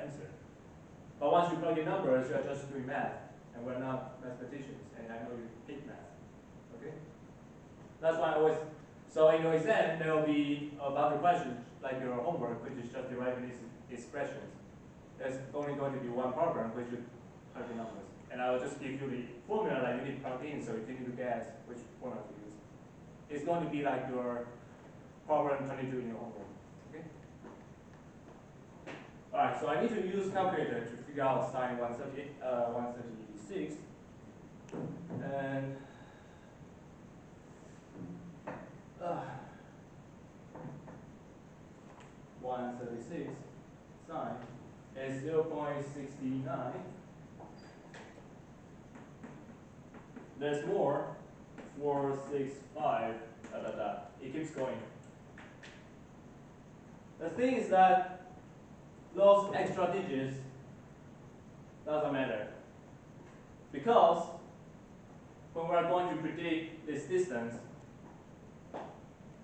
answer. But once you plug in numbers, you are just doing math, and we're not mathematicians, and I know you hate math. Okay? That's why I always, so in your exam, there will be a bunch of questions, like your homework, which is just deriving these expressions. There's only going to be one problem, which you plug in numbers. And I will just give you the formula that you need to plug in, so you need to guess which formula to use. It's going to be like your problem 22 in your homework. Okay? Alright, so I need to use calculator to figure out sine 136. And 136 sine is 0.69. There's more, 465, It keeps going. The thing is that those extra digits doesn't matter. Because when we're going to predict this distance,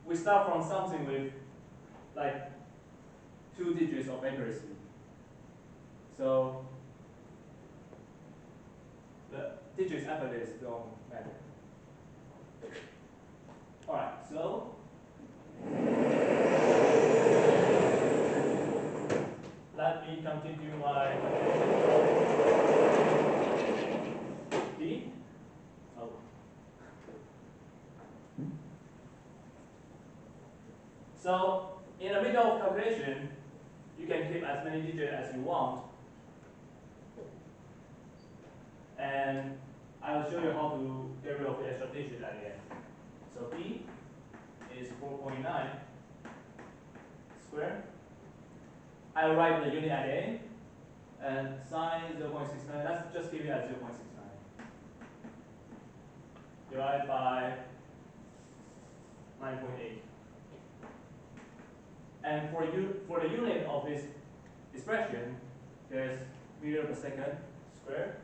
we start from something with like 2 digits of accuracy. So the digits after this don't matter. Alright, so let me continue my D. Oh. So in the middle of calculation, you can keep as many digits as you want. And I will show you how to get rid of the extra digit at the end. So B is 4.9 squared. I will write the unit at the end, and sine 0.69, let's just give it at 0.69. Divided by 9.8. And for the unit of this expression, there's meter per second squared.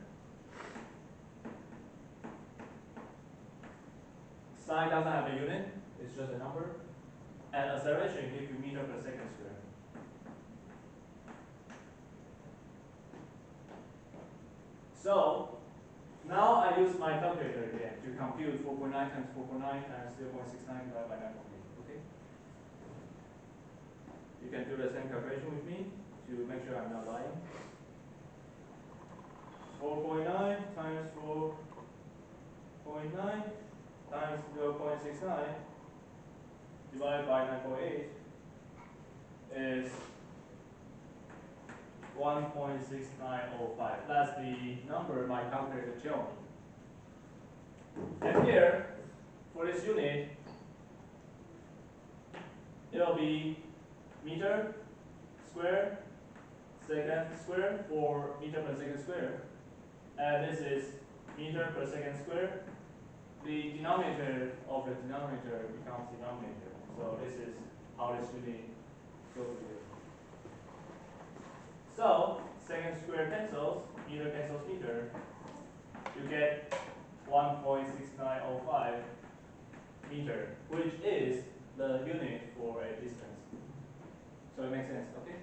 Sine doesn't have a unit, it's just a number. And acceleration gives you meter per second squared. So now I use my calculator again to compute 4.9 times 4.9 times 0.69 divided by 9.8. Okay? You can do the same calculation with me to make sure I'm not lying. 4.9 times 4.9 times 0.69 divided by 9.8 is 1.6905. That's the number my calculator tells me. And here, for this unit, it'll be meter square second square for meter per second square. And this is meter per second square. The denominator of the denominator becomes denominator. So this is how this unit goes together. So second square cancels, meter cancels meter. You get 1.6905 meter, which is the unit for a distance. So it makes sense, okay?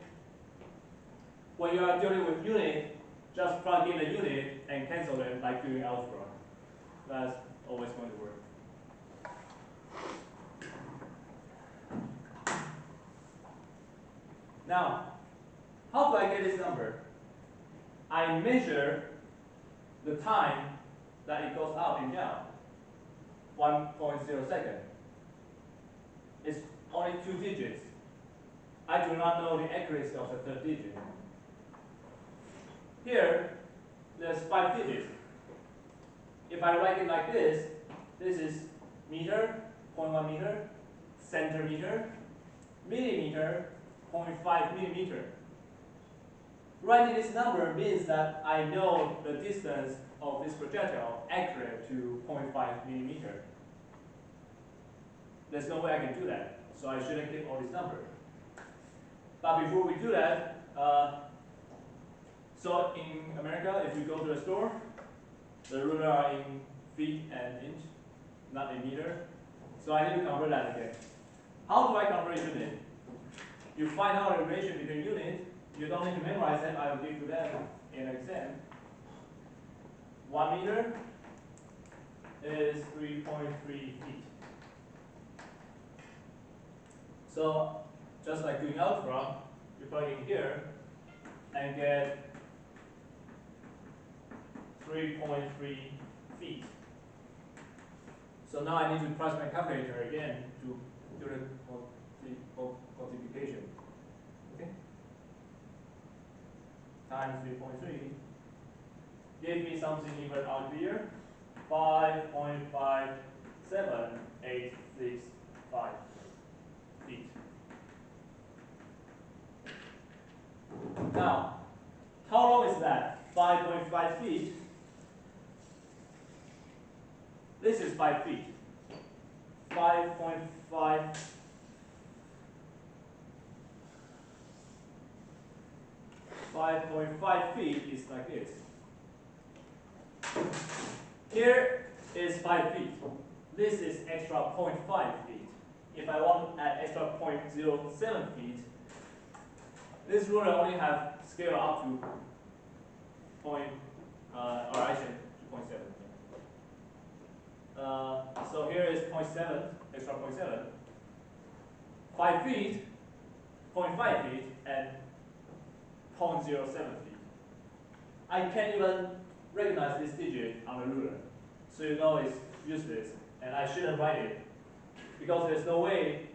When you are dealing with unit, just plug in the unit and cancel it like doing algebra. That's always going to work. Now, how do I get this number? I measure the time that it goes up and down, 1.0 seconds. It's only 2 digits. I do not know the accuracy of the third digit. Here, there's 5 digits. If I write it like this is meter, 0.1 meter, centimeter, millimeter, 0.5 millimeter. Writing this number means that I know the distance of this projectile accurate to 0.5 millimeter. There's no way I can do that, so I shouldn't keep all these numbers. But before we do that, so in America, if you go to a store, the ruler are in feet and inch, not in meter. So I need to convert that again. How do I convert unit? You find out the relation between unit You don't need to memorize them. I will give you them in an exam. 1 meter is 3.3 feet. So just like doing algebra, you plug in here and get 3.3 feet. So now I need to press my calculator again to do the multiplication. Okay? Times 3.3 gave me something even out here. 5.57865 feet. Now, how long is that? 5.5 feet. This is 5 feet. 5.5 5.5 feet is like this. Here is 5 feet. This is extra 0.5 feet. If I want to add extra 0.07 feet, this ruler only have scale up to point, or I said 2.7. So here is 0.7, extra 0.7. 5 feet, 0.5 feet, and 0.07 feet. I can't even recognize this digit on the ruler. So you know it's useless, and I shouldn't write it. Because there's no way,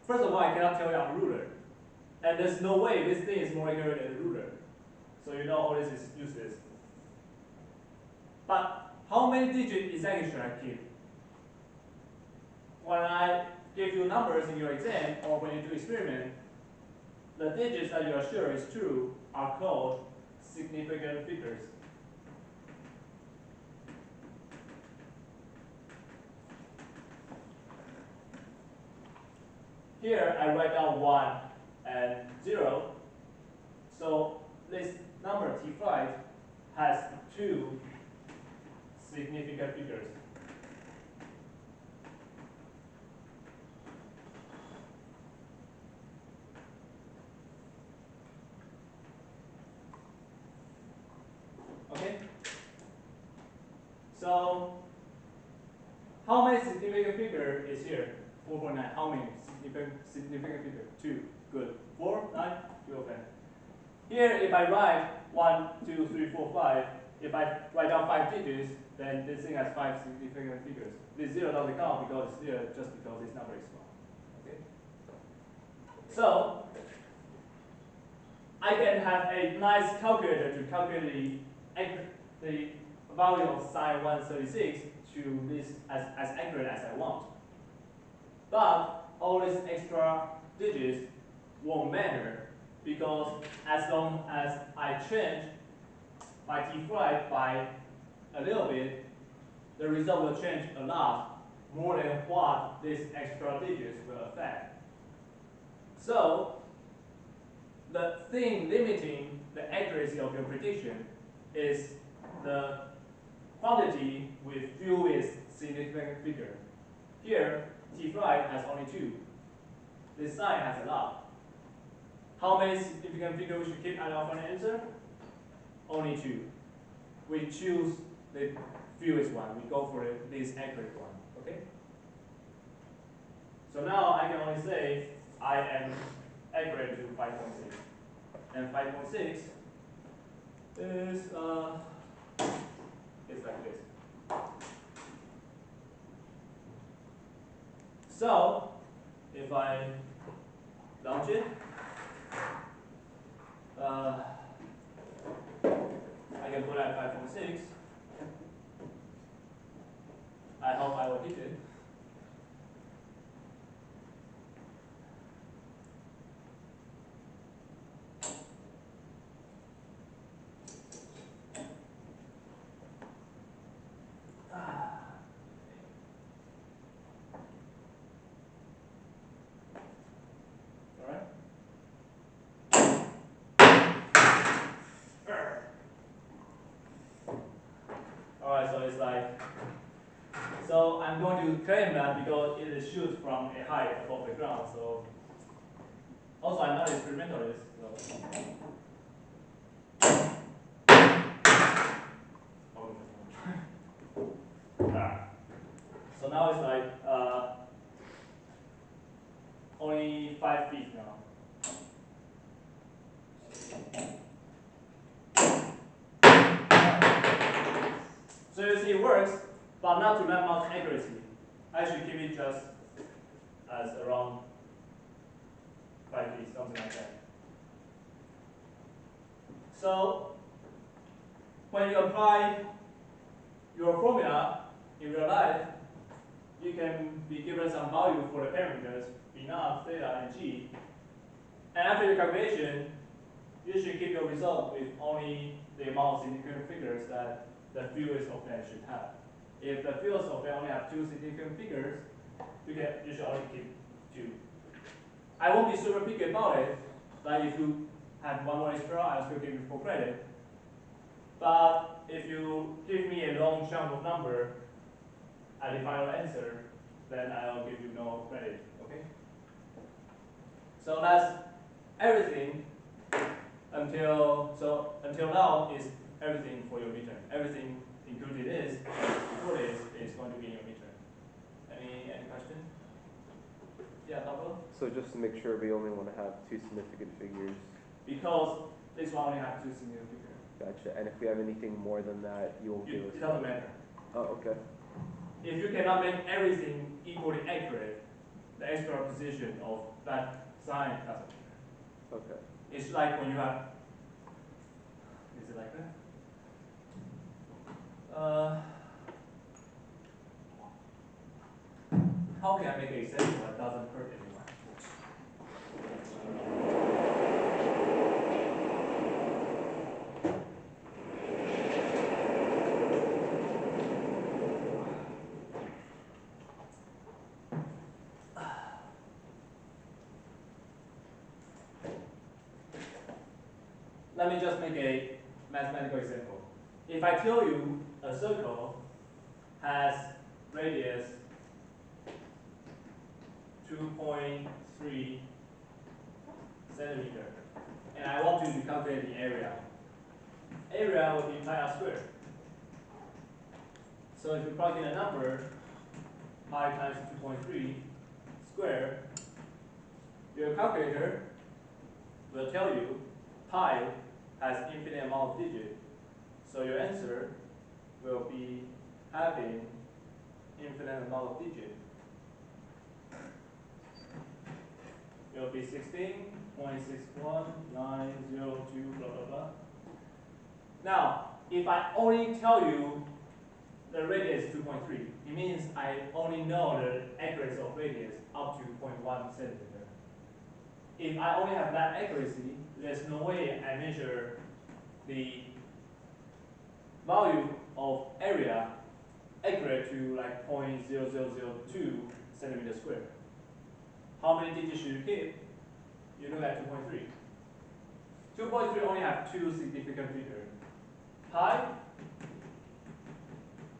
first of all, I cannot tell you on the ruler. And there's no way this thing is more accurate than the ruler. So you know all this is useless. But how many digits exactly should I keep? When I give you numbers in your exam or when you do experiment, the digits that you are sure is true are called significant figures. Here I write down 1 and 0. So this number T5 has 2 significant figures. Okay? So how many significant figure is here? 4.9. How many significant figure? 2. Good. 4, 9, 2 of them. Here, if I write 1, 2, 3, 4, 5, if I write down 5 digits, then this thing has 5 significant figures. This 0 doesn't count because it's 0 just because this number is small. Okay? So I can have a nice calculator to calculate the value of sine 136 to this as accurate as I want. But all these extra digits won't matter because as long as I change my T5 by a little bit, the result will change a lot more than what these extra digits will affect. So the thing limiting the accuracy of your prediction is the quantity with fewest significant figure. Here, T5 has only 2. This sine has a lot. How many significant figures we should keep at our final answer? Only 2. We choose the fewest one. We go for the least accurate one. Okay? So now I can only say I am accurate to 5.6. And 5.6 is it's like this. So if I launch it, I can put at 5.6. I hope I will hit it. Alright, so it's like, so I'm going to claim that because it is shoot from a height above the ground, so Also, I'm not an experimentalist, so. Alright. So now it's like only 5 feet now. So you see it works, but not to that much accuracy. I should keep it just as around 5 feet, something like that. So when you apply your formula in real life, you can be given some value for the parameters b naught, theta, and g. And after your calculation, you should keep your result with only the amount of significant figures that the field of that should have. If the fields of that only have 2 significant figures, you should only keep 2. I won't be super picky about it, but if you have one more extra, I'll still give you full credit. But if you give me a long chunk of number at the final answer, then I'll give you no credit, okay? So that's everything until now is everything for your midterm. Everything included is going to be in your midterm. Any question? Yeah, Pablo? So just to make sure we only want to have 2 significant figures. Because this one only has 2 significant figures. Gotcha. And if we have anything more than that, you won't give us. It doesn't matter. Oh, okay. If you cannot make everything equally accurate, the extra position of that sign doesn't matter. Okay. It's like when you have. Is it like that? How can I make an example that doesn't hurt anyone? Let me just make a mathematical example. If I tell you a circle has radius 2.3 centimeter, and I want you to calculate the area. Area will be pi r squared. So if you plug in a number, pi times 2.3 squared, your calculator will tell you pi has infinite amount of digits. So your answer will be having infinite amount of digits. It will be 16.61902 blah blah blah. Now, if I only tell you the radius is 2.3, it means I only know the accuracy of radius up to 0.1 centimeter. If I only have that accuracy, there's no way I measure the value of area accurate to like 0.0002 centimeter squared. How many digits should you keep? You look at 2.3. 2.3 only have 2 significant figures, pi